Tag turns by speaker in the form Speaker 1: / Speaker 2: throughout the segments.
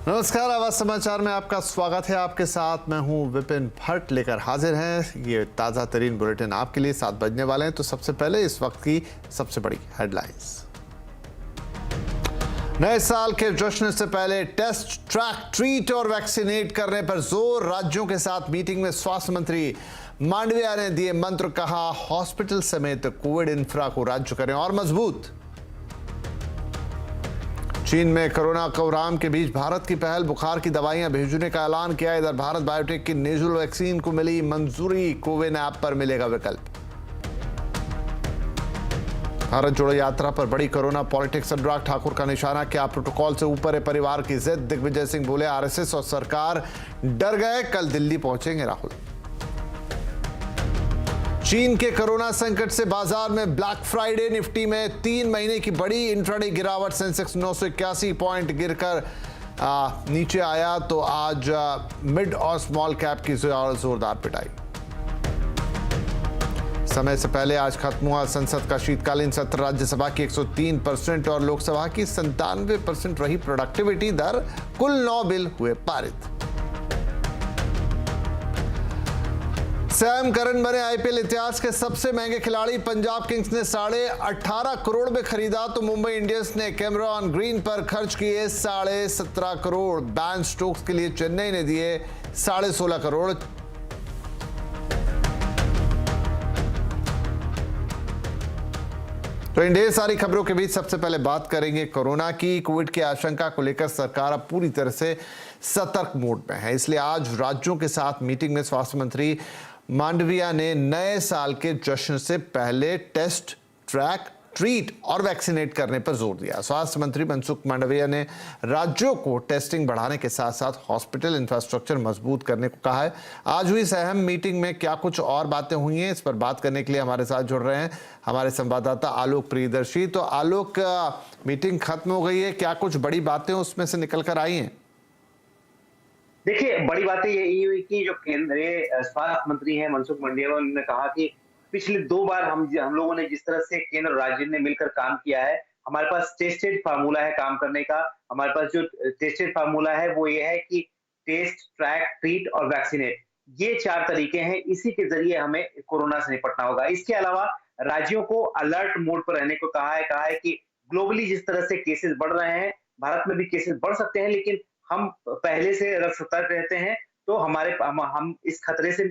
Speaker 1: नमस्कार, आवाज समाचार में आपका स्वागत है। आपके साथ मैं हूं विपिन भट्ट, लेकर हाजिर हैं ये ताज़ा तरीन बुलेटिन आपके लिए। 7 बजने वाले हैं, तो सबसे पहले इस वक्त की सबसे बड़ी हेडलाइंस। नए साल के जश्न से पहले टेस्ट, ट्रैक, ट्रीट और वैक्सीनेट करने पर जोर। राज्यों के साथ मीटिंग में स्वास्थ्य मंत्री मांडविया ने दिए मंत्र, कहा हॉस्पिटल समेत कोविड इंफ्रा को राज्य करें और मजबूत। चीन में कोरोना कोराम के बीच भारत की पहल, बुखार की दवाइयां भेजने का ऐलान किया। इधर भारत बायोटेक की नेजल वैक्सीन को मिली मंजूरी, कोविन ऐप पर मिलेगा विकल्प। भारत जोड़ो यात्रा पर बड़ी कोरोना पॉलिटिक्स, अनुराग ठाकुर का निशाना, क्या प्रोटोकॉल से ऊपर है परिवार की जिद। दिग्विजय सिंह बोले आरएसएस और सरकार डर गए, कल दिल्ली पहुंचेंगे राहुल। चीन के कोरोना संकट से बाजार में ब्लैक फ्राइडे, निफ्टी में 3 महीने की बड़ी इंट्राडे गिरावट। सेंसेक्स 981 पॉइंट गिरकर नीचे आया, तो आज मिड और स्मॉल कैप की जोरदार पिटाई। समय से पहले आज खत्म हुआ संसद का शीतकालीन सत्र। राज्यसभा की 103% और लोकसभा की 97% रही प्रोडक्टिविटी दर। कुल 9 बिल हुए पारित। सैम करन बने आईपीएल इतिहास के सबसे महंगे खिलाड़ी। पंजाब किंग्स ने 18.5 करोड़ में खरीदा, तो मुंबई इंडियंस ने कैमरॉन ग्रीन पर खर्च किए 17.5 करोड़। बैन स्टोक्स के लिए चेन्नई ने दिए 16.5 करोड़। तो इन ढेर सारी खबरों के बीच सबसे पहले बात करेंगे कोरोना की। कोविड की आशंका को लेकर सरकार अब पूरी तरह से सतर्क मोड में है, इसलिए आज राज्यों के साथ मीटिंग में स्वास्थ्य मंत्री मांडविया ने नए साल के जश्न से पहले टेस्ट, ट्रैक, ट्रीट और वैक्सीनेट करने पर जोर दिया। स्वास्थ्य मंत्री मनसुख मांडविया ने राज्यों को टेस्टिंग बढ़ाने के साथ साथ हॉस्पिटल इंफ्रास्ट्रक्चर मजबूत करने को कहा है। आज हुई इस अहम मीटिंग में क्या कुछ और बातें हुई हैं, इस पर बात करने के लिए हमारे साथ जुड़ रहे हैं हमारे संवाददाता आलोक प्रियदर्शी। तो आलोक, मीटिंग खत्म हो गई है, क्या कुछ बड़ी बातें उसमें से निकल कर आई हैं?
Speaker 2: देखिए, बड़ी बातें यही हुई कि जो केंद्रीय स्वास्थ्य मंत्री हैं मनसुख मांडविया, उन्होंने कहा कि पिछले 2 बार हम लोगों ने जिस तरह से केंद्र और राज्य ने मिलकर काम किया है, हमारे पास टेस्टेड फार्मूला है काम करने का। हमारे पास जो टेस्टेड फार्मूला है वो ये है कि टेस्ट, ट्रैक, ट्रीट और वैक्सीनेट, ये 4 तरीके हैं। इसी के जरिए हमें कोरोना से निपटना होगा। इसके अलावा राज्यों को अलर्ट मोड पर रहने को कहा है कि ग्लोबली जिस तरह से केसेस बढ़ रहे हैं, भारत में भी केसेस बढ़ सकते हैं, लेकिन हम पहले से अगर सतर्क रहते हैं तो हम इस खतरे से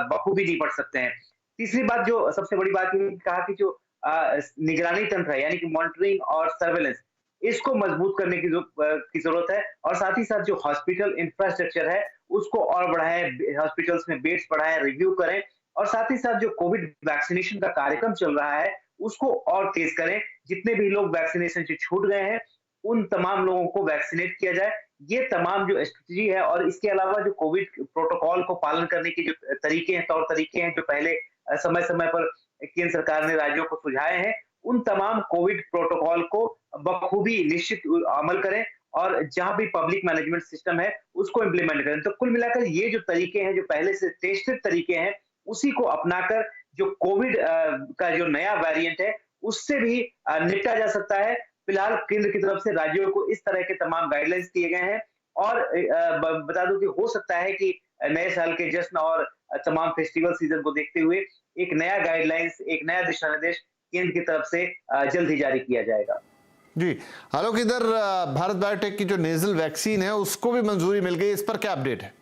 Speaker 2: बखूबी निपट सकते हैं। तीसरी बात, जो सबसे बड़ी बात, ये कहा कि जो निगरानी तंत्र है, यानी कि मॉनिटरिंग और सर्वेलेंस, इसको मजबूत करने की जरूरत है। और साथ ही साथ जो हॉस्पिटल इंफ्रास्ट्रक्चर है उसको और बढ़ाएं, हॉस्पिटल्स में बेड्स बढ़ाएं, रिव्यू करें। और साथ ही साथ जो कोविड वैक्सीनेशन का कार्यक्रम चल रहा है उसको और तेज करें। जितने भी लोग वैक्सीनेशन से छूट गए हैं उन तमाम लोगों को वैक्सीनेट किया जाए। ये तमाम जो स्ट्रेटजी है, और इसके अलावा जो कोविड प्रोटोकॉल को पालन करने के जो तरीके हैं, तौर तरीके हैं, जो पहले समय समय पर केंद्र सरकार ने राज्यों को सुझाए हैं, उन तमाम कोविड प्रोटोकॉल को बखूबी निश्चित अमल करें और जहां भी पब्लिक मैनेजमेंट सिस्टम है उसको इम्प्लीमेंट करें। तो कुल मिलाकर ये जो तरीके हैं, जो पहले से टेस्टेड तरीके हैं, उसी को अपनाकर जो कोविड का जो नया वेरिएंट है उससे भी निपटा जा सकता है। फिलहाल केंद्र की तरफ से राज्यों को इस तरह के तमाम गाइडलाइंस दिए गए हैं। और बता दूं कि हो सकता है कि नए साल के जश्न और तमाम फेस्टिवल सीजन को देखते हुए एक नया गाइडलाइंस, एक नया दिशा निर्देश केंद्र की तरफ से जल्द ही जारी किया जाएगा।
Speaker 1: जी आलोक, इधर भारत बायोटेक की जो नेजल वैक्सीन है उसको भी मंजूरी मिल गई, इस पर क्या अपडेट है?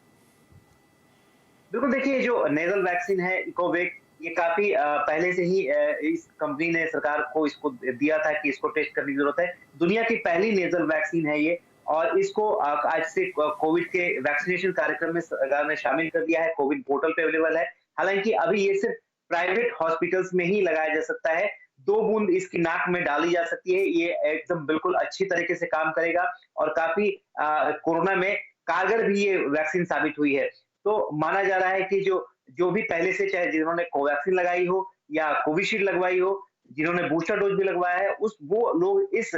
Speaker 2: बिल्कुल, देखिए, जो नेजल वैक्सीन है इकोवेक, ये काफी पहले से ही इस कंपनी ने सरकार को इसको दिया था कि इसको टेस्ट करने की जरूरत है। दुनिया की पहली नेजल वैक्सीन है ये, और इसको आज से कोविड के वैक्सीनेशन कार्यक्रम में सरकार ने शामिल कर दिया है। कोविड पोर्टल पे अवेलेबल है। हालांकि अभी ये सिर्फ प्राइवेट हॉस्पिटल्स में ही लगाया जा सकता है। 2 बूंद इसकी नाक में डाली जा सकती है। ये एकदम बिल्कुल अच्छी तरीके से काम करेगा और काफी कोरोना में कारगर भी ये वैक्सीन साबित हुई है। तो माना जा रहा है कि जो जो भी पहले से, चाहे जिन्होंने कोवैक्सीन लगाई हो या कोविशील्ड लगवाई हो, जिन्होंने बूस्टर डोज भी लगवाया है, वो लोग इस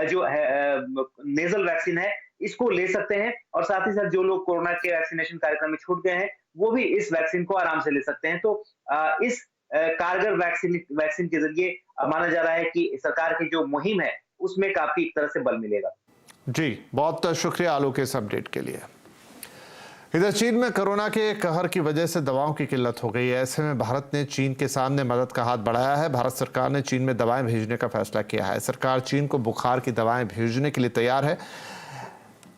Speaker 2: जो है नेजल वैक्सीन है इसको ले सकते हैं। और साथ ही साथ जो लोग कोरोना के वैक्सीनेशन कार्यक्रम में छूट गए हैं वो भी इस वैक्सीन को आराम से ले सकते हैं। तो इस कारगर वैक्सीन के जरिए माना जा रहा है कि सरकार की जो मुहिम है उसमें काफी एक तरह से बल मिलेगा।
Speaker 1: जी, बहुत शुक्रिया आलोक इस अपडेट के लिए। इधर चीन में कोरोना के कहर की वजह से दवाओं की किल्लत हो गई है। ऐसे में भारत ने चीन के सामने मदद का हाथ बढ़ाया है। भारत सरकार ने चीन में दवाएं भेजने का फैसला किया है। सरकार चीन को बुखार की दवाएं भेजने के लिए तैयार है।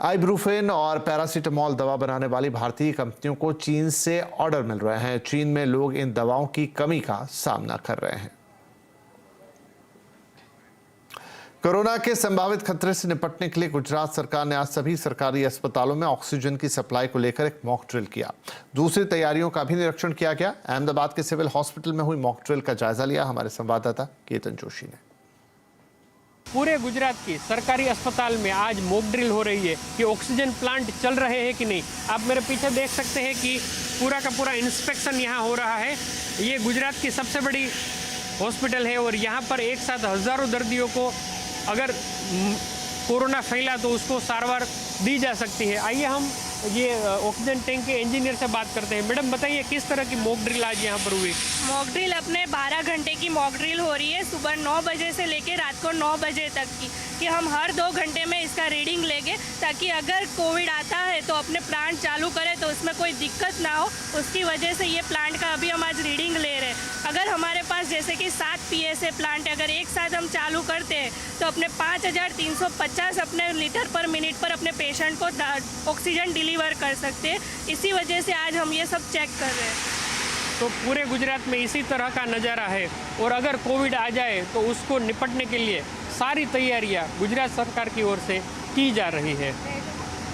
Speaker 1: आइब्रूफेन और पैरासीटामोल दवा बनाने वाली भारतीय कंपनियों को चीन से ऑर्डर मिल रहे हैं। चीन में लोग इन दवाओं की कमी का सामना कर रहे हैं। कोरोना के संभावित खतरे से निपटने के लिए गुजरात सरकार ने आज सभी सरकारी अस्पतालों में ऑक्सीजन की सप्लाई को लेकर एक मॉक ड्रिल किया। दूसरी तैयारियों का भी निरीक्षण किया गया। अहमदाबाद के सिविल हॉस्पिटल में हुई मॉक ड्रिल का जायजा लिया हमारे संवाददाता केतन जोशी ने।
Speaker 3: पूरे गुजरात की सरकारी अस्पताल में आज मॉक ड्रिल हो रही है कि ऑक्सीजन प्लांट चल रहे हैं कि नहीं। आप मेरे पीछे देख सकते हैं कि पूरा का पूरा इंस्पेक्शन यहाँ हो रहा है। ये गुजरात की सबसे बड़ी हॉस्पिटल है और यहाँ पर एक साथ हजारों दर्दियों को अगर कोरोना फैला तो उसको सारवार दी जा सकती है। आइए हम ये ऑक्सीजन टैंक के इंजीनियर से बात करते हैं। मैडम बताइए किस तरह की मॉक ड्रिल आज यहाँ पर हुई?
Speaker 4: मॉक ड्रिल अपने 12 घंटे की मॉक ड्रिल हो रही है, सुबह 9 बजे से लेकर रात को 9 बजे तक की, कि हम हर 2 घंटे में इसका रीडिंग लेंगे ताकि अगर कोविड आता है तो अपने प्लांट चालू करें तो उसमें कोई दिक्कत ना हो। उसकी वजह से ये प्लांट का अभी हम आज रीडिंग ले रहे हैं। अगर हमारे पास जैसे कि 7 PSA प्लांट अगर एक साथ हम चालू करते हैं तो अपने 5350 अपने लीटर पर मिनट पर अपने पेशेंट को ऑक्सीजन डिलीवर कर सकते हैं। इसी वजह से आज हम ये सब चेक कर रहे हैं।
Speaker 3: तो पूरे गुजरात में इसी तरह का नज़ारा है और अगर कोविड आ जाए तो उसको निपटने के लिए सारी तैयारियां गुजरात सरकार की ओर से की जा रही है।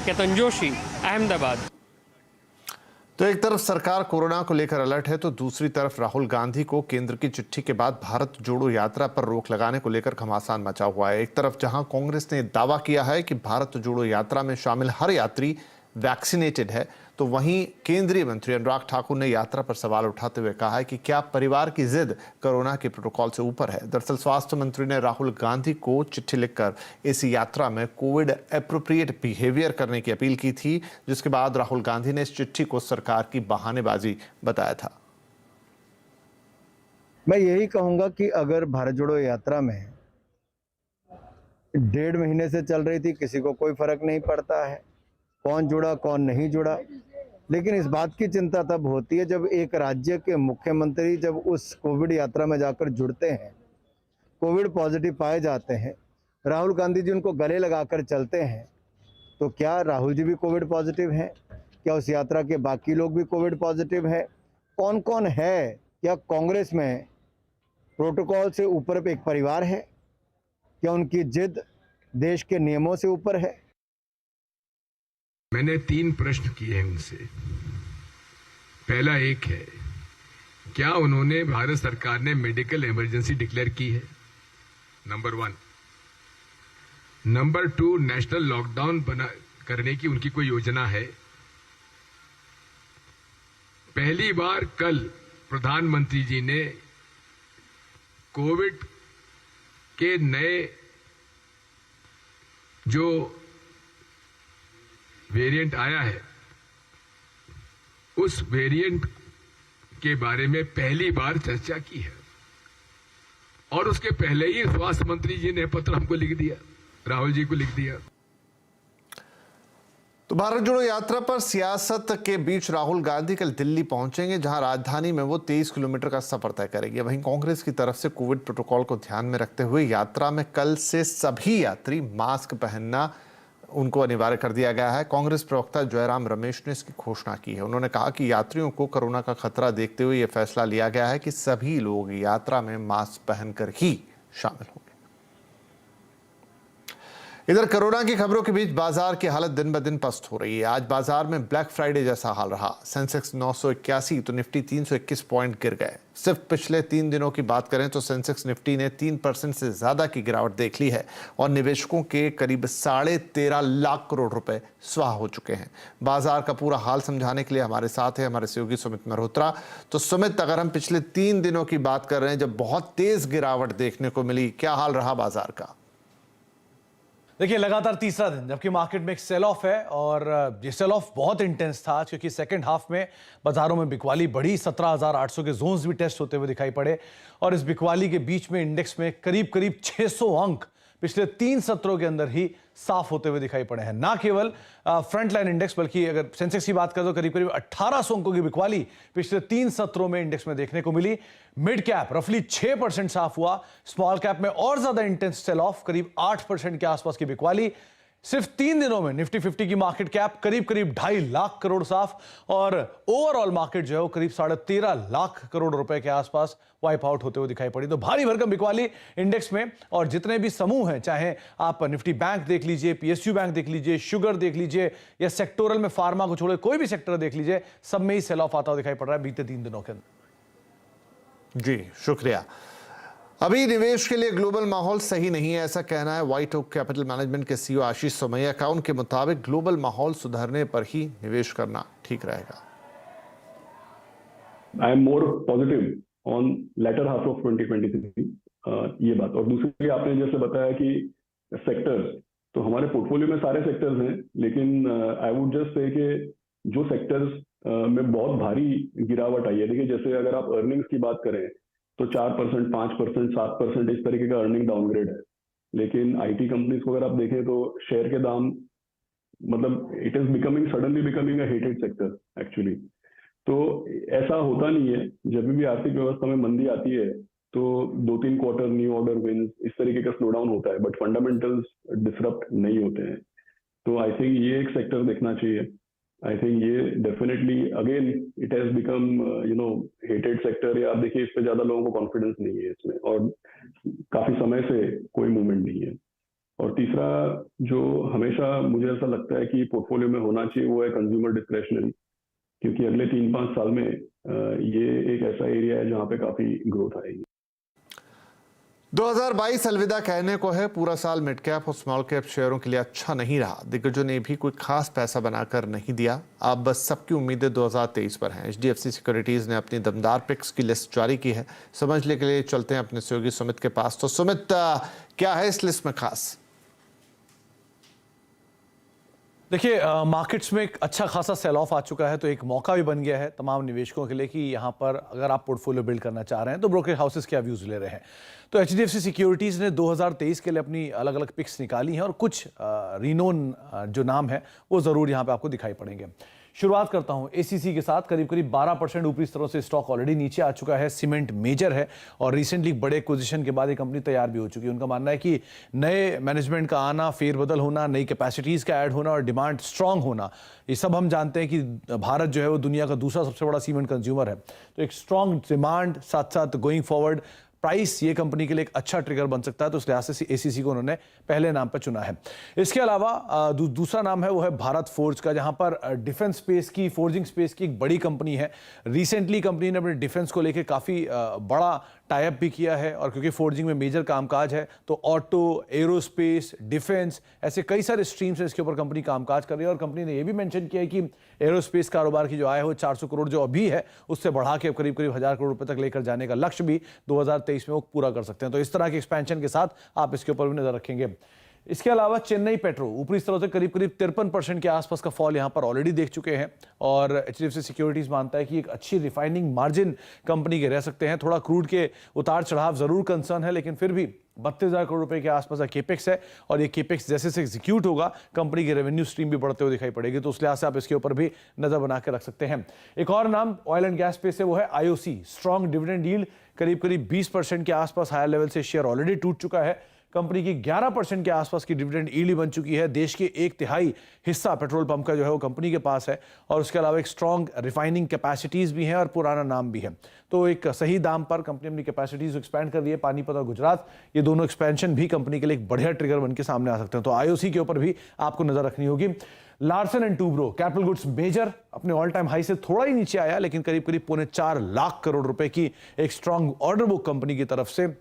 Speaker 3: केतन जोशी, अहमदाबाद।
Speaker 1: तो एक तरफ सरकार कोरोना को लेकर अलर्ट है तो दूसरी तरफ राहुल गांधी को केंद्र की चिट्ठी के बाद भारत जोड़ो यात्रा पर रोक लगाने को लेकर घमासान मचा हुआ है। एक तरफ जहां कांग्रेस ने दावा किया है कि भारत जोड़ो यात्रा में शामिल हर यात्री वैक्सीनेटेड है, तो वहीं केंद्रीय मंत्री अनुराग ठाकुर ने यात्रा पर सवाल उठाते हुए कहा है कि क्या परिवार की जिद कोरोना के प्रोटोकॉल से ऊपर है। दरअसल स्वास्थ्य मंत्री ने राहुल गांधी को चिट्ठी लिखकर इस यात्रा में कोविड एप्रोप्रिएट बिहेवियर करने की अपील की थी, जिसके बाद राहुल गांधी ने इस चिट्ठी को सरकार की बहानेबाजी बताया था।
Speaker 5: मैं यही कहूंगा कि अगर भारत जोड़ो यात्रा में 1.5 महीने से चल रही थी, किसी को कोई फर्क नहीं पड़ता है कौन जुड़ा कौन नहीं जुड़ा, लेकिन इस बात की चिंता तब होती है जब एक राज्य के मुख्यमंत्री जब उस कोविड यात्रा में जाकर जुड़ते हैं, कोविड पॉजिटिव पाए जाते हैं, राहुल गांधी जी उनको गले लगाकर चलते हैं, तो क्या राहुल जी भी कोविड पॉजिटिव हैं? क्या उस यात्रा के बाकी लोग भी कोविड पॉजिटिव है? कौन कौन है? क्या कांग्रेस में प्रोटोकॉल से ऊपर एक परिवार है? क्या उनकी जिद देश के नियमों से ऊपर है?
Speaker 6: मैंने 3 प्रश्न किए हैं उनसे। पहला एक है, क्या उन्होंने भारत सरकार ने मेडिकल इमरजेंसी डिक्लेयर की है? नंबर 1। नंबर 2, नेशनल लॉकडाउन करने की उनकी कोई योजना है? पहली बार कल प्रधानमंत्री जी ने कोविड के नए जो वेरिएंट आया है उस वेरिएंट के बारे में पहली बार चर्चा की है और उसके पहले ही स्वास्थ्य मंत्री जी ने पत्र हमको लिख दिया, राहुल जी को लिख दिया।
Speaker 1: तो भारत जोड़ो यात्रा पर सियासत के बीच राहुल गांधी कल दिल्ली पहुंचेंगे, जहां राजधानी में वो 23 किलोमीटर का सफर तय करेंगे। वहीं कांग्रेस की तरफ से कोविड प्रोटोकॉल को ध्यान में रखते हुए यात्रा में कल से सभी यात्री मास्क पहनना उनको अनिवार्य कर दिया गया है। कांग्रेस प्रवक्ता जयराम रमेश ने इसकी घोषणा की है। उन्होंने कहा कि यात्रियों को कोरोना का खतरा देखते हुए यह फैसला लिया गया है कि सभी लोग यात्रा में मास्क पहनकर ही शामिल होंगे। इधर कोरोना की खबरों के बीच बाजार की हालत दिन ब दिन पस्त हो रही है। आज बाजार में ब्लैक फ्राइडे जैसा हाल रहा। सेंसेक्स 981 तो निफ्टी 321 पॉइंट गिर गए। सिर्फ पिछले 3 दिनों की बात करें तो सेंसेक्स निफ्टी ने 3% से ज्यादा की गिरावट देख ली है और निवेशकों के करीब 13.5 लाख करोड़ रुपए स्वाह हो चुके हैं। बाजार का पूरा हाल समझाने के लिए हमारे साथ है हमारे सहयोगी सुमित मल्होत्रा। तो सुमित, अगर हम पिछले 3 दिनों की बात कर रहे हैं जब बहुत तेज गिरावट देखने को मिली, क्या हाल रहा बाजार का?
Speaker 7: देखिए, लगातार तीसरा दिन जबकि मार्केट में एक सेल ऑफ है और ये सेल ऑफ बहुत इंटेंस था क्योंकि सेकंड हाफ में बाजारों में बिकवाली बढ़ी। 17,800 के जोन्स भी टेस्ट होते हुए दिखाई पड़े और इस बिकवाली के बीच में इंडेक्स में करीब 600 अंक पिछले 3 सत्रों के अंदर ही साफ होते हुए दिखाई पड़े हैं। ना केवल फ्रंट लाइन इंडेक्स, बल्कि अगर सेंसेक्स की बात करें तो करीब करीब 1800 अंकों की बिकवाली पिछले 3 सत्रों में इंडेक्स में देखने को मिली। मिड कैप रफली 6% साफ हुआ, स्मॉल कैप में और ज्यादा इंटेंस सेल ऑफ, करीब 8% के आसपास की बिकवाली। सिर्फ 3 दिनों में निफ्टी 50 की मार्केट कैप करीब 2.5 लाख करोड़ साफ, और ओवरऑल मार्केट जो है वो करीब 13.5 लाख करोड़ रुपए के आसपास वाइप आउट होते हुए दिखाई पड़ी। तो भारी भरकम बिकवाली इंडेक्स में, और जितने भी समूह हैं, चाहे आप निफ्टी बैंक देख लीजिए, पीएसयू बैंक देख लीजिए, शुगर देख लीजिए, या सेक्टोरल में फार्मा को छोड़े कोई भी सेक्टर देख लीजिए, सब में ही सेल ऑफ आता हुआ दिखाई पड़ रहा है बीते 3 दिनों के अंदर।
Speaker 1: जी शुक्रिया। अभी निवेश के लिए ग्लोबल माहौल सही नहीं है, ऐसा कहना है व्हाइट ओक कैपिटल मैनेजमेंट के सीईओ आशीष सोमैया का। उनके मुताबिक ग्लोबल माहौल सुधरने पर ही निवेश करना ठीक रहेगा।
Speaker 8: I am more positive on later half of 2023, ये बात। और दूसरी आपने जैसे बताया कि सेक्टर्स, तो हमारे पोर्टफोलियो में सारे सेक्टर्स हैं, लेकिन आई वुड जस्ट से कि जो सेक्टर्स में बहुत भारी गिरावट आई है, देखिए जैसे अगर आप अर्निंग्स की बात करें तो 4%, 5%, 7% इस तरीके का अर्निंग डाउनग्रेड है। लेकिन आईटी कंपनीज को अगर आप देखें तो शेयर के दाम, मतलब it is becoming suddenly becoming a hated sector actually. तो ऐसा होता नहीं है, जब भी आर्थिक व्यवस्था में मंदी आती है तो 2-3 क्वार्टर न्यू ऑर्डर विन्स इस तरीके का स्लो डाउन होता है, बट फंडामेंटल्स डिसरप्ट नहीं होते हैं। तो आई थिंक ये एक सेक्टर देखना चाहिए। आई थिंक ये definitely again it has become hated sector, या आप देखिए इस पे ज्यादा लोगों को कॉन्फिडेंस नहीं है इसमें, और काफी समय से कोई मूवमेंट नहीं है। और तीसरा जो हमेशा मुझे ऐसा लगता है कि पोर्टफोलियो में होना चाहिए वो है कंज्यूमर डिस्क्रेशनरी, क्योंकि अगले 3-5 साल में ये एक ऐसा एरिया है जहां पे काफी ग्रोथ आएगी।
Speaker 1: 2022 अलविदा कहने को है। पूरा साल मिड कैप और स्मॉल कैप शेयरों के लिए अच्छा नहीं रहा। दिग्गजों ने भी कोई खास पैसा बनाकर नहीं दिया। अब बस सबकी उम्मीदें 2023 पर हैं। HDFC सिक्योरिटीज ने अपनी दमदार पिक्स की लिस्ट जारी की है। समझने के लिए चलते हैं अपने सहयोगी सुमित के पास। तो सुमित, क्या है इस लिस्ट में खास?
Speaker 7: देखिए, मार्केट्स में एक अच्छा खासा सेल ऑफ आ चुका है, तो एक मौका भी बन गया है तमाम निवेशकों के लिए कि यहाँ पर अगर आप पोर्टफोलियो बिल्ड करना चाह रहे हैं तो ब्रोकर हाउसेस क्या व्यूज ले रहे हैं। तो HDFC सिक्योरिटीज़ ने 2023 के लिए अपनी अलग अलग पिक्स निकाली हैं, और कुछ रिनोन जो नाम है वो ज़रूर यहाँ पे आपको दिखाई पड़ेंगे। शुरुआत करता हूं ACC के साथ। करीब करीब 12% ऊपरी स्तरों से स्टॉक ऑलरेडी नीचे आ चुका है। सीमेंट मेजर है, और रिसेंटली बड़े एक्विजिशन के बाद ये कंपनी तैयार भी हो चुकी है। उनका मानना है कि नए मैनेजमेंट का आना, फेरबदल होना, नई कैपेसिटीज़ का ऐड होना और डिमांड स्ट्रांग होना, ये सब हम जानते हैं कि भारत जो है वो दुनिया का दूसरा सबसे बड़ा सीमेंट कंज्यूमर है। तो एक स्ट्रांग डिमांड, साथ साथ गोइंग फॉरवर्ड प्राइस, ये कंपनी के लिए एक अच्छा ट्रिगर बन सकता है। तो उस लिहाज से ACC को उन्होंने पहले नाम पर चुना है। इसके अलावा दूसरा नाम है वो है भारत फोर्ज का, जहां पर डिफेंस स्पेस की, फोर्जिंग स्पेस की एक बड़ी कंपनी है। रिसेंटली कंपनी ने अपने डिफेंस को लेकर काफ़ी बड़ा टाई अप भी किया है, और क्योंकि फोर्जिंग में मेजर कामकाज है तो ऑटो, एरोस्पेस, डिफेंस, ऐसे कई सारे स्ट्रीम्स हैं इसके ऊपर कंपनी कामकाज कर रही है। और कंपनी ने यह भी मेंशन किया है कि एरोस्पेस कारोबार की जो आय हो 400 करोड़ जो अभी है उससे बढ़ा के करीब करीब 1000 करोड़ रुपए तक लेकर जाने का लक्ष्य भी 2023 में वो पूरा कर सकते हैं। तो इस तरह के एक्सपेंशन के साथ आप इसके ऊपर भी नजर रखेंगे। इसके अलावा चेन्नई पेट्रो ऊपरी स्तरों से करीब करीब 53% के आसपास का फॉल यहां पर ऑलरेडी देख चुके हैं, और HDFC सिक्योरिटीज मानता है कि एक अच्छी रिफाइनिंग मार्जिन कंपनी के रह सकते हैं। थोड़ा क्रूड के उतार चढ़ाव जरूर कंसर्न है, लेकिन फिर भी 32,000 करोड़ रुपए के आसपास का केपेक्स है, और ये केपेक्स जैसे से एग्जीक्यूट होगा कंपनी की रेवेन्यू स्ट्रीम भी बढ़ते हुए दिखाई पड़ेगी। तो उस लिहाज से आप इसके ऊपर भी नजर बना के रख सकते हैं। एक और नाम ऑयल एंड गैस स्पेस से वो है IOC। स्ट्रॉन्ग डिविडेंड यील्ड करीब करीब 20% के आसपास हायर लेवल से शेयर ऑलरेडी टूट चुका है। कंपनी की 11% के आसपास की डिविडेंड यील्ड बन चुकी है। देश के 1/3 हिस्सा पेट्रोल पंप का जो है वो कंपनी के पास है, और उसके अलावा एक स्ट्रॉन्ग रिफाइनिंग कैपेसिटीज भी हैं और पुराना नाम भी है। तो एक सही दाम पर कंपनी अपनी कैपेसिटीज एक्सपैंड कर रही है। पानीपत और गुजरात, ये दोनों एक्सपेंशन भी कंपनी के लिए एक बढ़िया ट्रिगर बन के सामने आ सकते हैं। तो IOC के ऊपर भी आपको नजर रखनी होगी। Larsen and Toubro capital goods major अपने ऑल टाइम हाई से थोड़ा ही नीचे आया, लेकिन करीब करीब 4.25 लाख करोड़ रुपए की एक स्ट्रॉन्ग ऑर्डर बुक कंपनी की तरफ से,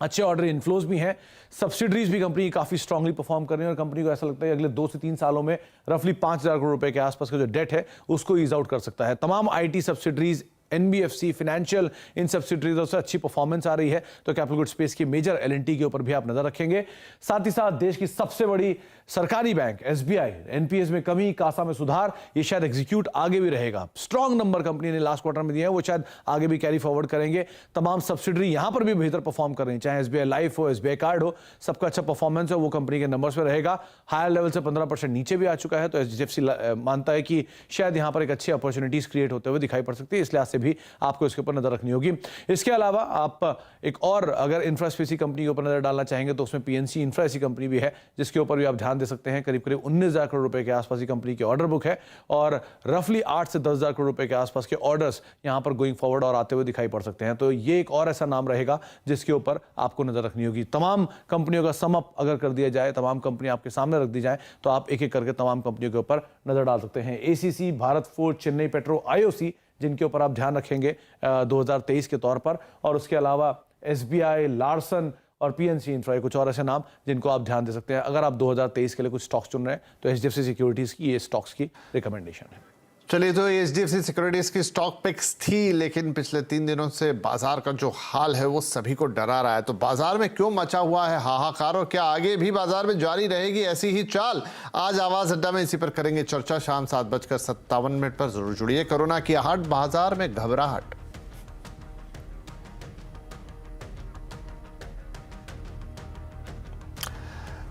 Speaker 7: अच्छे ऑर्डर इनफ्लोज भी हैं। सब्सिडरीज भी कंपनी काफी स्ट्रांगली परफॉर्म कर रही है, और कंपनी को ऐसा लगता है अगले 2 से 3 सालों में रफली 5,000 करोड़ रुपए के आसपास का जो डेट है उसको ईज आउट कर सकता है। तमाम IT सब्सिडरीज NBFC, फाइनेंशियल, इन सब्सिडरीजों से अच्छी परफॉर्मेंस आ रही है, तो कैपिटल गुड स्पेस की मेजर L&T के ऊपर भी आप नजर रखेंगे। साथ ही साथ देश की सबसे बड़ी सरकारी बैंक SBI, NPS में कमी, कासा में सुधार, ये शायद एग्जीक्यूट आगे भी रहेगा। स्ट्रॉन्ग नंबर कंपनी ने लास्ट क्वार्टर में दिए हैं, वो शायद आगे भी कैरी फॉरवर्ड करेंगे। तमाम सब्सिडरी यहां पर भी बेहतर परफॉर्म कर रही हैं, चाहे SBI लाइफ हो, SBI कार्ड हो, सबका अच्छा परफॉर्मेंस है, वो कंपनी के नंबर्स पे रहेगा। हायर लेवल से 15% नीचे भी आ चुका है, तो HDFC मानता है कि शायद यहां पर एक अच्छी अपॉर्चुनिटीज क्रिएट होते हुए दिखाई पड़ सकती है, इस लिहाज से भी आपको इसके ऊपर नजर रखनी होगी। इसके अलावा आप एक और अगर इंफ्रास्पेसी कंपनी के ऊपर नजर डालना चाहेंगे तो उसमें PNC इंफ्रा ऐसी कंपनी भी है, जिसके ऊपर भी आप ध्यान दे सकते हैं। करीब 19,000 करोड़ रुपए के आसपास की कंपनी की ऑर्डर बुक है और रफली 8 से 10,000 करोड़ रुपए के आसपास के ऑर्डर्स यहां पर गोइंग फॉरवर्ड और आते हुए दिखाई पड़ सकते हैं। तो ये एक और ऐसा नाम रहेगा जिसके ऊपर आपको नजर रखनी होगी। तमाम कंपनियों का सम अप अगर कर दिया जाए, तमाम कंपनी आपके सामने रख दी जाए, तो आप एक एक करके तमाम कंपनियों के ऊपर नजर डाल सकते हैं। ACC, Bharat forge, Chennai petro, IOC, जिनके ऊपर आप ध्यान रखेंगे 2023 के तौर पर, और उसके अलावा SBI, लार्सन और PNC इंफ्रा, कुछ और ऐसे नाम जिनको आप ध्यान दे सकते हैं। अगर आप 2023 के लिए कुछ स्टॉक्स चुन रहे हैं तो HDFC सिक्योरिटीज की ये स्टॉक्स की रिकमेंडेशन है।
Speaker 1: चलिए, तो HDFC सिक्योरिटीज की स्टॉक पिक्स थी, लेकिन पिछले 3 दिनों से बाजार का जो हाल है वो सभी को डरा रहा है। तो बाजार में क्यों मचा हुआ है हाहाकार, और क्या आगे भी बाजार में जारी रहेगी ऐसी ही चाल? आज आवाज अड्डा में इसी पर करेंगे चर्चा। शाम 7:57 पर जरूर जुड़िए। कोरोना की आहट, बाजार में घबराहट।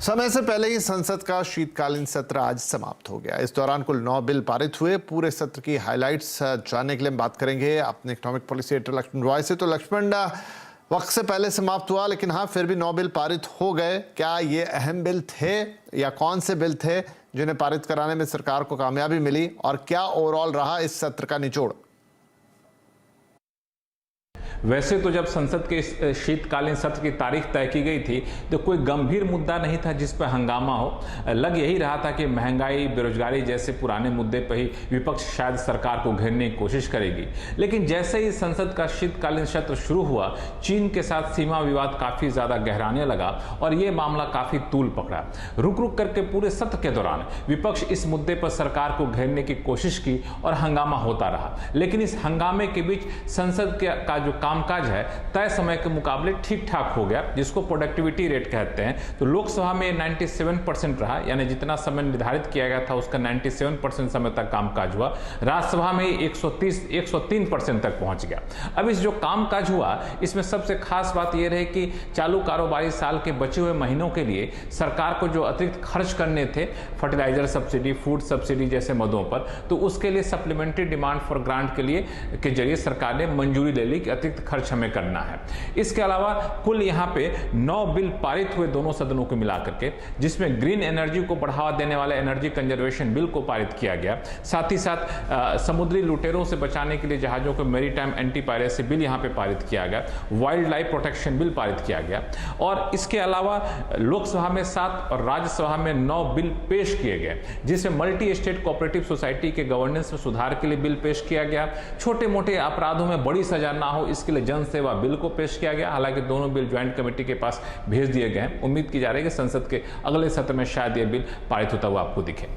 Speaker 1: समय से पहले ही संसद का शीतकालीन सत्र आज समाप्त हो गया। इस दौरान कुल 9 बिल पारित हुए। पूरे सत्र की हाइलाइट्स जानने के लिए हम बात करेंगे अपने economic policy editor Lakshman Roy से। तो लक्ष्मण, वक्त से पहले समाप्त हुआ, लेकिन हाँ फिर भी 9 बिल पारित हो गए। क्या ये अहम बिल थे, या कौन से बिल थे जिन्हें पारित कराने में सरकार को कामयाबी मिली, और क्या ओवरऑल रहा इस सत्र का निचोड़?
Speaker 9: वैसे तो जब संसद के शीतकालीन सत्र की तारीख तय की गई थी तो कोई गंभीर मुद्दा नहीं था जिस पर हंगामा हो। लग यही रहा था कि महंगाई, बेरोजगारी जैसे पुराने मुद्दे पर ही विपक्ष शायद सरकार को घेरने की कोशिश करेगी। लेकिन जैसे ही संसद का शीतकालीन सत्र शुरू हुआ, चीन के साथ सीमा विवाद काफी ज्यादा गहराने लगा और ये मामला काफी तूल पकड़ा। रुक रुक करके पूरे सत्र के दौरान विपक्ष इस मुद्दे पर सरकार को घेरने की कोशिश की और हंगामा होता रहा। लेकिन इस हंगामे के बीच संसद का जो कामकाज है तय समय के मुकाबले ठीक ठाक हो गया, जिसको प्रोडक्टिविटी रेट कहते हैं। तो लोकसभा में 97% रहा, यानी जितना समय निर्धारित किया गया था उसका 97% समय तक कामकाज हुआ। राज्यसभा में 103% तक पहुंच गया। अब इस जो कामकाज हुआ, इसमें सबसे खास बात यह रही कि चालू कारोबारी साल के बचे हुए महीनों के लिए सरकार को जो अतिरिक्त खर्च करने थे, फर्टिलाइजर सब्सिडी, फूड सब्सिडी जैसे मदों पर, तो उसके लिए सप्लीमेंट्री डिमांड फॉर ग्रांट के जरिए सरकार ने मंजूरी ले ली कि अतिरिक्त खर्च हमें करना है। इसके अलावा कुल यहां पे 9 बिल पारित हुए दोनों सदनों को मिलाकर के, जिसमें ग्रीन एनर्जी को बढ़ावा देने वाले एनर्जी कंजर्वेशन बिल को पारित किया गया। साथ ही साथ समुद्री लुटेरों से बचाने के लिए जहाजों को मैरीटाइम एंटी पायरेसी बिल यहां पे पारित किया गया। वाइल्ड लाइफ प्रोटेक्शन बिल पारित किया गया। और इसके अलावा लोकसभा में 7 और राज्यसभा में 9 बिल पेश किए गए, जिसमें मल्टी स्टेट कोऑपरेटिव सोसाइटी के गवर्नेंस में सुधार के लिए बिल पेश किया गया। छोटे मोटे अपराधों में बड़ी सजा ना हो, इसके लिए जन सेवा बिल को पेश किया गया। हालांकि दोनों बिल ज्वाइंट कमेटी के पास भेज दिए गए हैं। उम्मीद की जा रही है कि संसद के अगले सत्र में शायद यह बिल पारित होता हुआ आपको दिखे।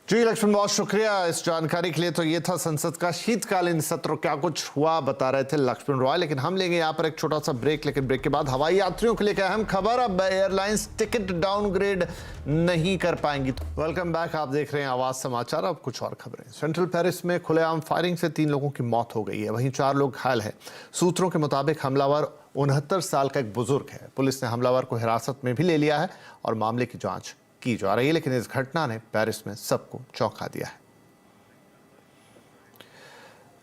Speaker 1: जी लक्ष्मण, बहुत शुक्रिया इस जानकारी के लिए। तो ये था संसद का शीतकालीन सत्र, क्या कुछ हुआ बता रहे थे लक्ष्मण रॉय। लेकिन हम लेंगे यहाँ पर एक छोटा सा ब्रेक, लेकिन ब्रेक के बाद हवाई यात्रियों के लिए क्या अहम खबर, अब एयरलाइंस टिकट डाउनग्रेड नहीं कर पाएंगी। वेलकम बैक, आप देख रहे हैं आवाज समाचार। अब कुछ और खबरें। सेंट्रल पेरिस में खुलेआम फायरिंग से 3 लोगों की मौत हो गई है, वहीं 4 लोग घायल हैं। सूत्रों के मुताबिक हमलावर 69 साल का एक बुजुर्ग है। पुलिस ने हमलावर को हिरासत में भी ले लिया है और मामले की जांच की जा रही है। लेकिन इस घटना ने पेरिस में सबको चौंका दिया है।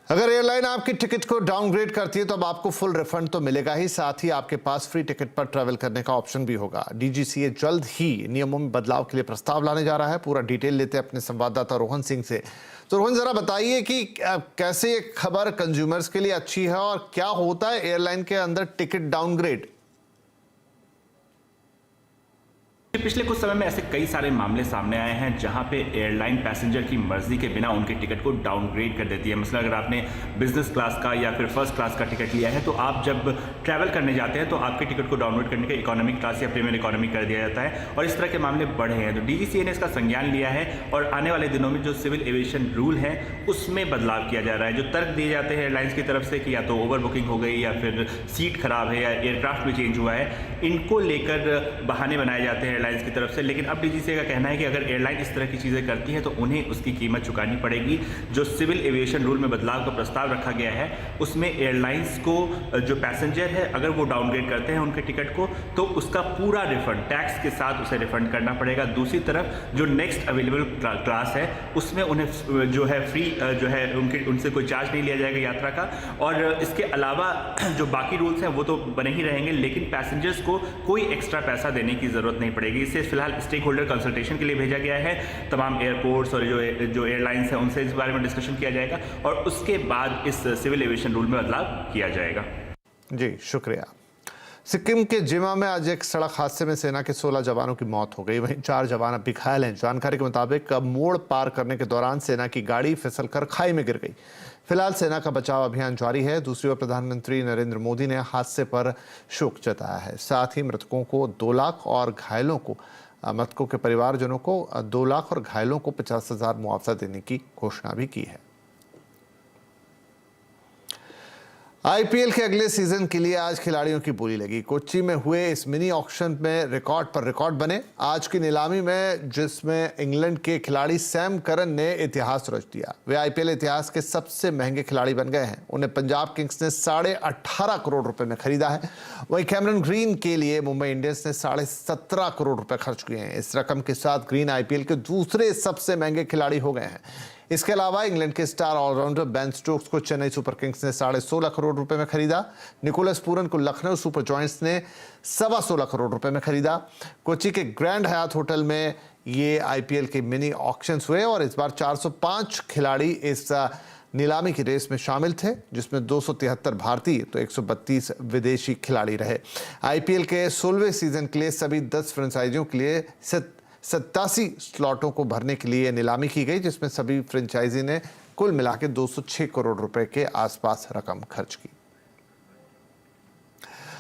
Speaker 1: अगर एयरलाइन आपकी टिकट को डाउनग्रेड करती है तो अब आपको फुल रिफंड तो मिलेगा ही, साथ ही आपके पास फ्री टिकट पर ट्रैवल करने का ऑप्शन भी होगा। DGCA जल्द ही नियमों में बदलाव के लिए प्रस्ताव लाने जा रहा है। पूरा डिटेल लेते हैं अपने संवाददाता रोहन सिंह से। तो रोहन, जरा बताइए कि कैसे ये खबर कंज्यूमर्स के लिए अच्छी है और क्या होता है एयरलाइन के अंदर टिकट डाउनग्रेड?
Speaker 10: पिछले कुछ समय में ऐसे कई सारे मामले सामने आए हैं जहां पे एयरलाइन पैसेंजर की मर्जी के बिना उनके टिकट को डाउनग्रेड कर देती है। मतलब अगर आपने बिजनेस क्लास का या फिर फर्स्ट क्लास का टिकट लिया है तो आप जब ट्रैवल करने जाते हैं तो आपके टिकट को डाउनग्रेड करने के इकोनॉमिक क्लास या प्रीमियम इकोनॉमी कर दिया जाता है और इस तरह के मामले बढ़े हैं। तो DGCA ने इसका संज्ञान लिया है और आने वाले दिनों में जो सिविल एविएशन रूल है उसमें बदलाव किया जा रहा है। जो तर्क दिए जाते हैं एयरलाइंस की तरफ से कि या तो ओवर बुकिंग हो गई या फिर सीट खराब है या एयरक्राफ्ट में चेंज हुआ है, इनको लेकर बहाने बनाए जाते हैं एयरलाइंस की तरफ से। लेकिन अब DGCA का कहना है कि अगर एयरलाइन इस तरह की चीज़ें करती है तो उन्हें उसकी कीमत चुकानी पड़ेगी। जो सिविल एविएशन रूल में बदलाव का प्रस्ताव रखा गया है उसमें एयरलाइंस को जो पैसेंजर है अगर वो डाउनग्रेड करते हैं उनके टिकट को तो उसका पूरा रिफंड टैक्स के साथ उसे रिफंड करना पड़ेगा। दूसरी तरफ जो नेक्स्ट अवेलेबल क्लास है उसमें उन्हें जो है फ्री जो है उनसे कोई चार्ज नहीं लिया जाएगा यात्रा का। और इसके अलावा जो बाकी रूल्स हैं वो तो बने ही रहेंगे, लेकिन पैसेंजर्स को कोई एक्स्ट्रा पैसा देने की ज़रूरत नहीं पड़ेगी। इससे फिलहाल स्टेक होल्डर कंसल्टेशन के लिए भेजा गया है। तमाम एयरपोर्ट्स और जो एयरलाइंस हैं उनसे इस बारे में डिस्कशन किया जाएगा और उसके बाद इस सिविल एविएशन रूल में बदलाव किया जाएगा।
Speaker 1: जी शुक्रिया। सिक्किम के जिमा में आज एक सड़क हादसे में सेना के 16 जवानों की मौत हो गई, वहीं 4 जवान अब भी घायल हैं। जानकारी के मुताबिक मोड़ पार करने के दौरान सेना की गाड़ी फिसलकर खाई में गिर गई। फिलहाल सेना का बचाव अभियान जारी है। दूसरी ओर प्रधानमंत्री नरेंद्र मोदी ने हादसे पर शोक जताया है। साथ ही मृतकों को 2 लाख और घायलों को मृतकों के परिवारजनों को 2 लाख और घायलों को 50,000 मुआवजा देने की घोषणा भी की है। IPL के अगले सीजन के लिए आज खिलाड़ियों की बोली लगी। कोच्चि में हुए इस मिनी ऑक्शन में रिकॉर्ड पर रिकॉर्ड बने। आज की नीलामी में जिसमें इंग्लैंड के खिलाड़ी सैम करन ने इतिहास रच दिया। वे IPL इतिहास के सबसे महंगे खिलाड़ी बन गए हैं। उन्हें पंजाब किंग्स ने 18.5 करोड़ रुपए में खरीदा है। वहीं कैमरन ग्रीन के लिए मुंबई इंडियंस ने 17.5 करोड़ रुपए खर्च किए हैं। इस रकम के साथ ग्रीन IPL के दूसरे सबसे महंगे खिलाड़ी हो गए हैं। इसके अलावा इंग्लैंड के स्टार ऑलराउंडर बेन स्टोक्स को चेन्नई सुपर किंग्स ने 16.5 करोड़ रुपए में खरीदा। निकोलस पूरन को लखनऊ सुपर जॉयंट्स ने 16.25 करोड़ रुपए में खरीदा। कोच्चि के ग्रैंड हयात होटल में ये IPL के मिनी ऑक्शंस हुए और इस बार 405 खिलाड़ी इस नीलामी की रेस में शामिल थे, जिसमें 273 भारतीय तो 132 विदेशी खिलाड़ी रहे। IPL के 16वें सीजन के लिए सभी 10 फ्रेंचाइजियों के लिए 87 स्लॉटों को भरने के लिए नीलामी की गई, जिसमें सभी फ्रेंचाइजी ने कुल मिला के 206 करोड़ रुपए के आसपास रकम खर्च की।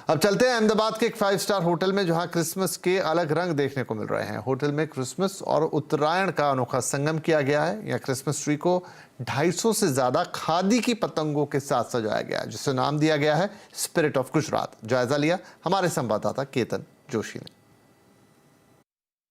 Speaker 1: अब चलते हैं अहमदाबाद के एक 5 स्टार होटल में, जहां क्रिसमस के अलग रंग देखने को मिल रहे हैं। होटल में क्रिसमस और उत्तरायण का अनोखा संगम किया गया है। यहां क्रिसमस ट्री को 250 से ज्यादा खादी की पतंगों के साथ सजाया गया है, जिसे नाम दिया गया है स्पिरिट ऑफ गुजरात। जायजा लिया हमारे संवाददाता केतन जोशी ने।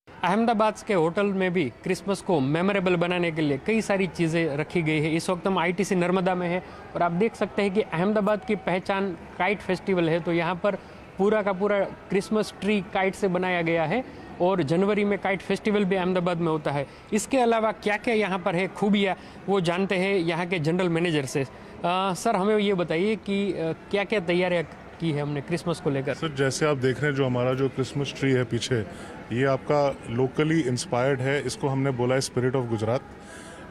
Speaker 3: अहमदाबाद के होटल में भी क्रिसमस को मेमोरेबल बनाने के लिए कई सारी चीज़ें रखी गई है। इस वक्त हम ITC नर्मदा में है और आप देख सकते हैं कि अहमदाबाद की पहचान काइट फेस्टिवल है। तो यहाँ पर पूरा का पूरा क्रिसमस ट्री काइट से बनाया गया है और जनवरी में काइट फेस्टिवल भी अहमदाबाद में होता है। इसके अलावा क्या क्या यहाँ पर है खूबियाँ, वो जानते हैं यहाँ के जनरल मैनेजर से। सर हमें ये बताइए कि क्या क्या तैयारियाँ की है हमने क्रिसमस को लेकर।
Speaker 11: सर जैसे आप देख रहे हैं, जो हमारा जो क्रिसमस ट्री है पीछे, ये आपका लोकली इंस्पायर्ड है। इसको हमने बोला है स्पिरिट ऑफ गुजरात।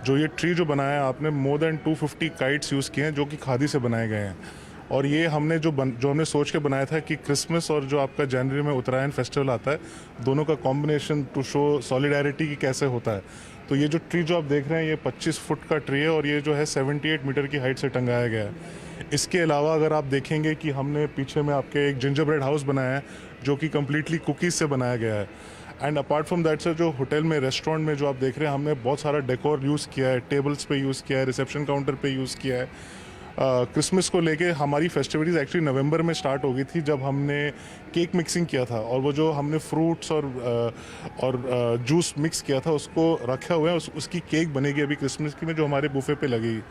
Speaker 11: जो ये ट्री जो बनाया है आपने, मोर देन 250 काइट्स यूज़ किए हैं जो कि खादी से बनाए गए हैं। और ये हमने जो हमने सोच के बनाया था कि क्रिसमस और जो आपका जनवरी में उत्तरायण फेस्टिवल आता है, दोनों का कॉम्बिनेशन टू शो सॉलिडारिटी की कैसे होता है। तो ये जो ट्री जो आप देख रहे हैं, ये 25 फुट का ट्री है और ये जो है 78 मीटर की हाइट से टंगाया गया है। इसके अलावा अगर आप देखेंगे कि हमने पीछे में आपके एक जिंजर ब्रेड हाउस बनाया है जो कि कम्प्लीटली कुकीज़ से बनाया गया है। And apart from that sir, जो होटल में रेस्टोरेंट में जो आप देख रहे हैं, हमने बहुत सारा डेकोर यूज़ किया है, टेबल्स पे यूज़ किया है, रिसेप्शन काउंटर पे यूज़ किया है। क्रिसमस को लेके हमारी फेस्टिविटीज़ एक्चुअली नवंबर में स्टार्ट हो गई थी जब हमने केक मिक्सिंग किया था, और वो जो हमने फ्रूट्स और जूस मिक्स किया था उसको रखा हुआ है, उसकी केक बनेगी अभी क्रिसमस की में, जो हमारे बुफे पे लगेगी।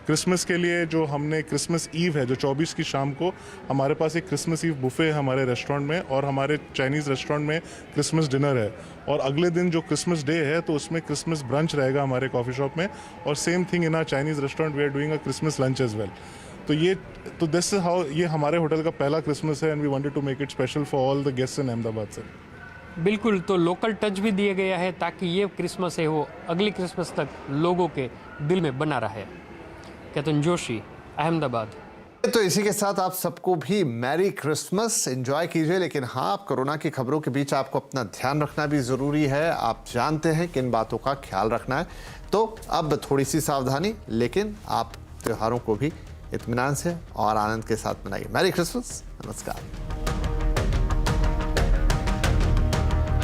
Speaker 11: क्रिसमस के लिए जो हमने क्रिसमस ईव है जो 24 की शाम को, हमारे पास एक क्रिसमस ईव बुफे है हमारे रेस्टोरेंट में, और हमारे चाइनीज़ रेस्टोरेंट में क्रिसमस डिनर है। और अगले दिन जो क्रिसमस डे है तो उसमें क्रिसमस ब्रंच रहेगा हमारे कॉफ़ी शॉप में, और same thing in our Chinese restaurant we are doing a Christmas lunch as well. तो दिस इज हाउ ये हमारे होटल का पहला क्रिसमस है, and we wanted to make it special for all the guests in Ahmedabad sir.
Speaker 3: बिल्कुल, तो local touch भी दिया गया है ताकि ये क्रिसमस है वो अगली क्रिसमस तक लोगों के दिल में बना रहे। केतन जोशी, अहमदाबाद।
Speaker 1: तो इसी के साथ आप सबको भी मैरी क्रिसमस एंजॉय कीजिए। लेकिन हाँ, आप कोरोना की खबरों के बीच आपको अपना ध्यान रखना भी ज़रूरी है। आप जानते हैं किन बातों का ख्याल रखना है। तो अब थोड़ी सी सावधानी, लेकिन आप त्योहारों को भी इत्मीनान से और आनंद के साथ मनाइए। मैरी क्रिसमस, नमस्कार।